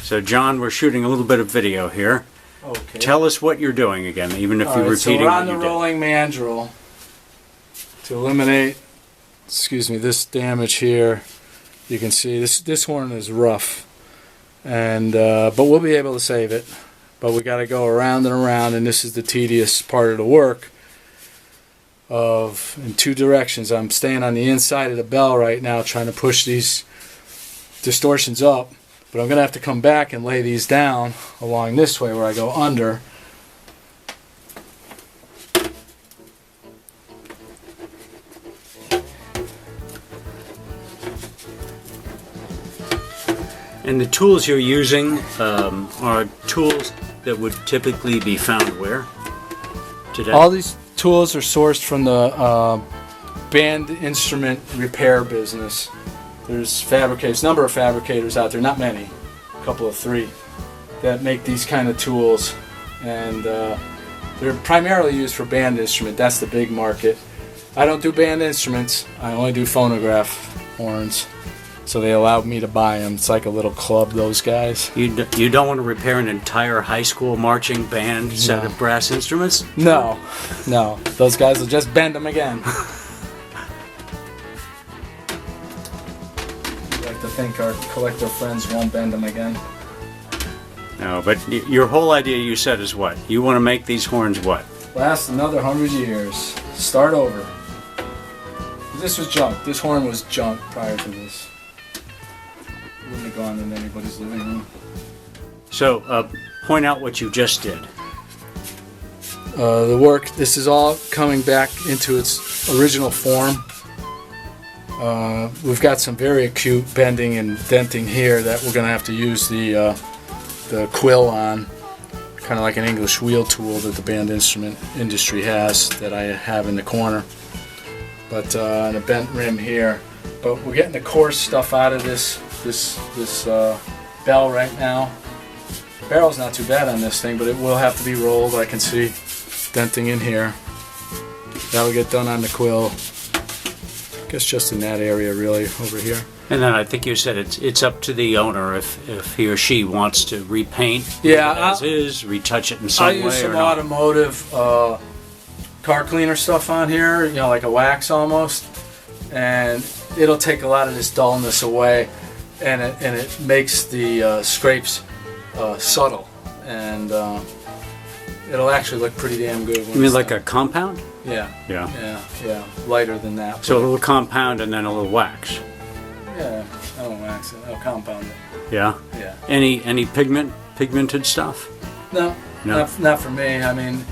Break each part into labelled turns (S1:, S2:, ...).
S1: So, John, we're shooting a little bit of video here.
S2: Okay.
S1: Tell us what you're doing again, even if you're repeating
S2: so we're on
S1: what
S2: the
S1: you did.
S2: rolling mandrel to eliminate, this damage here. You can see this horn is rough, and but we'll be able to save it. But we got to go around and around, and this is the tedious part of the work. In two directions. I'm staying on the inside of the bell right now, trying to push these distortions up. But I'm going to have to come back and lay these down along this way where I go under.
S1: And the tools you're using are tools that would typically be found where today?
S2: All these tools are sourced from the band instrument repair business. There's fabricators, number of fabricators out there, not many, a couple of three, that make these kind of tools, and they're primarily used for band instrument. That's the big market. I don't do band instruments. I only do phonograph horns. So they allowed me to buy them. It's like a little club, those guys.
S1: You don't want to repair an entire high school marching band set of brass instruments?
S2: No. Those guys will just bend them again. I like to think our collector friends won't bend them again.
S1: No, but your whole idea, you said, is what? You want to make these horns what?
S2: Last another 100 years. Start over. This was junk. This horn was junk prior to this. Wouldn't have gone in anybody's living room.
S1: So, point out what you just did.
S2: The work, this is all coming back into its original form. We've got some very acute bending and denting here that we're going to have to use the quill on, kind of like an English wheel tool that the band instrument industry has that I have in the corner. But and a bent rim here. But we're getting the coarse stuff out of this bell right now. The barrel's not too bad on this thing, but it will have to be rolled. I can see denting in here. That'll get done on the quill. I guess just in that area, really, over here.
S1: And then I think you said it's up to the owner if he or she wants to repaint
S2: Yeah,
S1: as is, retouch it in some way.
S2: I use some
S1: or not.
S2: automotive car cleaner stuff on here, like a wax almost, and it'll take a lot of this dullness away, and it makes the scrapes subtle, and it'll actually look pretty damn good.
S1: You mean like a compound?
S2: Yeah, lighter than that.
S1: So a little compound and then a little wax.
S2: Yeah, I don't wax it. I'll compound it.
S1: Yeah.
S2: Yeah.
S1: Any pigmented stuff?
S2: No,
S1: No.
S2: not for me. I mean,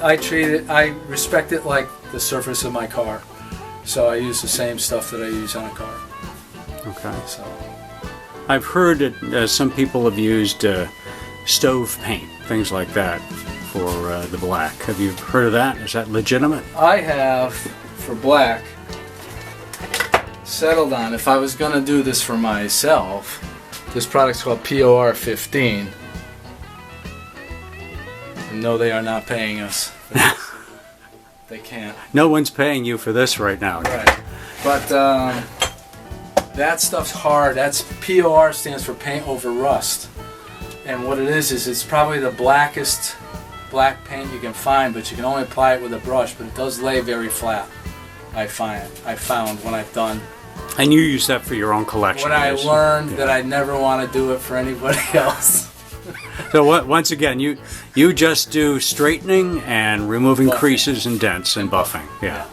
S2: I treat it. I respect it like the surface of my car. So I use the same stuff that I use on a car.
S1: Okay.
S2: So
S1: I've heard that some people have used stove paint, things like that, for the black. Have you heard of that? Is that legitimate?
S2: I have, for black, settled on, if I was going to do this for myself, this product's called POR 15. And no, they are not paying us for this. They can't.
S1: No one's paying you for this right now.
S2: Right. But that stuff's hard. That's POR stands for paint over rust. And what it is it's probably the blackest black paint you can find, but you can only apply it with a brush, but it does lay very flat. I found when I've done.
S1: And you use that for your own collection.
S2: When I
S1: yes.
S2: learned
S1: Yeah.
S2: that I never want to do it for anybody else.
S1: So once again, you just do straightening and removing
S2: Buffing.
S1: creases and dents and buffing. Yeah.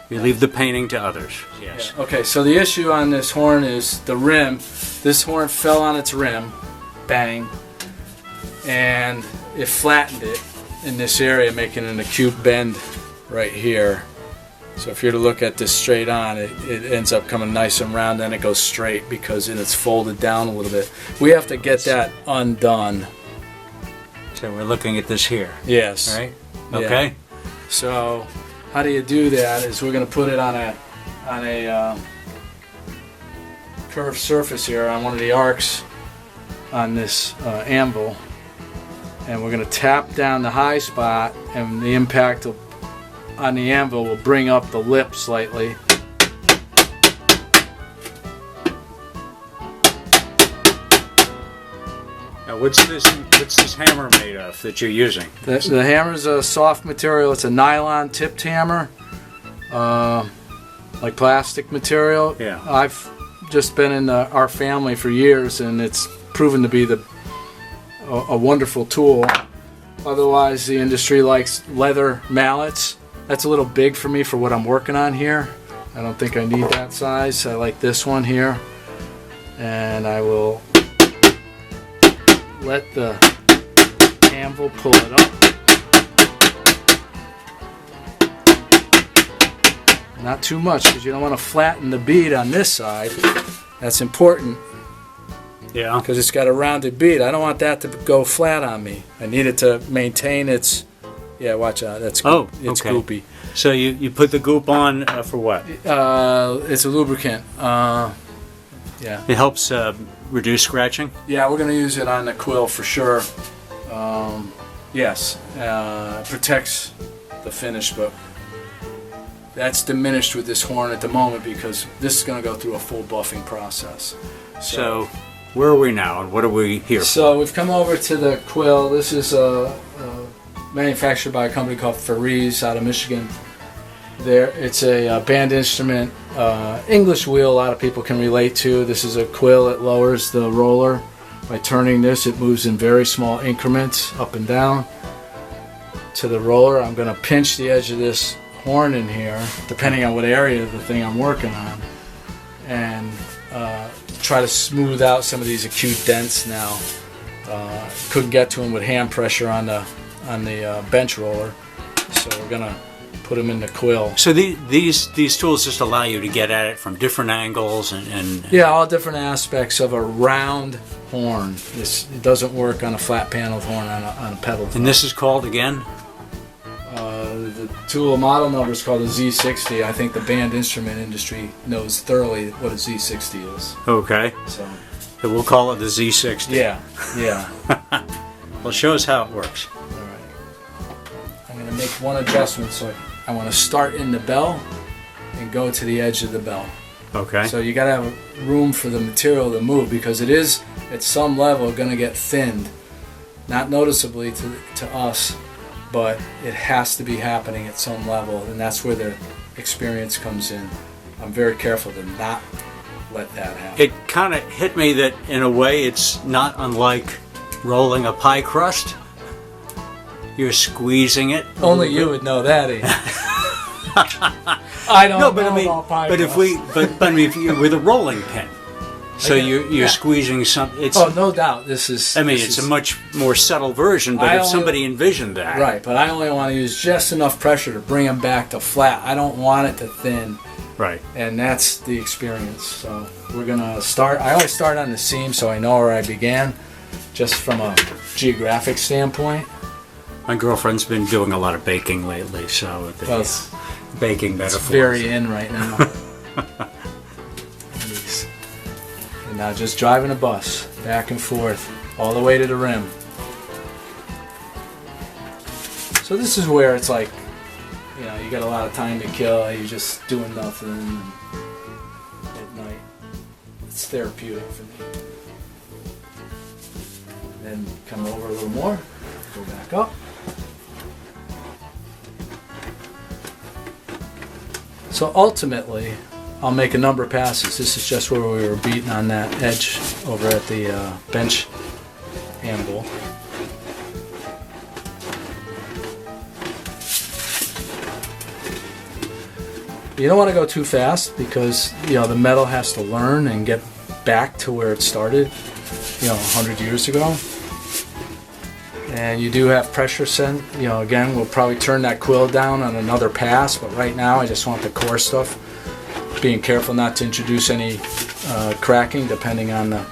S1: You leave the painting to others. Yes.
S2: Yeah. Okay, so the issue on this horn is the rim. This horn fell on its rim, bang, and it flattened it in this area, making an acute bend right here. So if you're to look at this straight on, it ends up coming nice and round, then it goes straight because it's folded down a little bit. We have to get that undone.
S1: So we're looking at this here.
S2: Yes.
S1: Right?
S2: Yeah.
S1: Okay.
S2: So how do you do that is we're going to put it on a curved surface here on one of the arcs on this anvil, and we're going to tap down the high spot, and the impact on the anvil will bring up the lip slightly.
S1: Now, what's this hammer made of that you're using?
S2: The hammer's a soft material. It's a nylon tipped hammer, like plastic material.
S1: Yeah.
S2: I've just been in our family for years, and it's proven to be a wonderful tool. Otherwise, the industry likes leather mallets. That's a little big for me for what I'm working on here. I don't think I need that size. I like this one here. And I will let the anvil pull it up. Not too much, because you don't want to flatten the bead on this side. That's important,
S1: Yeah.
S2: because it's got a rounded bead. I don't want that to go flat on me. I need it to maintain its... Yeah, watch out. It's
S1: Oh,
S2: it's
S1: okay.
S2: goopy.
S1: So you put the goop on for what?
S2: It's a lubricant. Yeah.
S1: It helps reduce scratching.
S2: Yeah, we're going to use it on the quill for sure. Yes, it protects the finish, but that's diminished with this horn at the moment because this is going to go through a full buffing process.
S1: So where are we now, and what are we here?
S2: So we've come over to the quill. This is manufactured by a company called Fariz out of Michigan. It's a band instrument, English wheel. A lot of people can relate to. This is a quill. It lowers the roller by turning this. It moves in very small increments up and down to the roller. I'm going to pinch the edge of this horn in here, depending on what area of the thing I'm working on, and try to smooth out some of these acute dents now. Couldn't get to them with hand pressure on the bench roller, so we're going to put them in the quill.
S1: So these tools just allow you to get at it from different angles and
S2: Yeah, all different aspects of a round horn. It doesn't work on a flat paneled horn on a pedal.
S1: And this is called again?
S2: The tool model number is called a Z60. I think the band instrument industry knows thoroughly what a Z60 is.
S1: Okay.
S2: So
S1: We'll call it the Z60.
S2: yeah.
S1: Well, show us how it works.
S2: All right. I'm going to make one adjustment. So I want to start in the bell and go to the edge of the bell.
S1: Okay.
S2: So you got to have room for the material to move, because it is at some level going to get thinned, not noticeably to us, but it has to be happening at some level, and that's where the experience comes in. I'm very careful to not let that happen.
S1: It kind of hit me that in a way it's not unlike rolling a pie crust. You're squeezing it.
S2: Only you would know that, Ian. I don't know about pie crust.
S1: If you with a rolling pin, so you're squeezing some. It's,
S2: oh, no doubt. It's
S1: a much more subtle version. But if somebody envisioned that,
S2: right? But I only want to use just enough pressure to bring them back to flat. I don't want it to thin.
S1: Right.
S2: And that's the experience. So we're gonna start. I always start on the seam, so I know where I began, just from a geographic standpoint.
S1: My girlfriend's been doing a lot of baking lately, so
S2: Well,
S1: baking metaphors.
S2: It's very in right now. And now just driving a bus back and forth all the way to the rim. So this is where it's like, you got a lot of time to kill. You're just doing nothing at night. It's therapeutic for me. Then come over a little more. Go back up. So ultimately, I'll make a number of passes. This is just where we were beating on that edge over at the bench anvil. You don't want to go too fast, because the metal has to learn and get back to where it started 100 years ago. And you do have pressure sent. Again, we'll probably turn that quill down on another pass, but right now I just want the core stuff. Being careful not to introduce any cracking, depending on the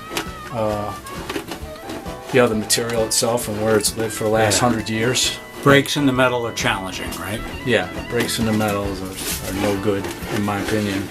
S2: material itself and where it's lived for the last 100 years.
S1: Breaks in the metal are challenging, right?
S2: Yeah, breaks in the metals are no good, in my opinion.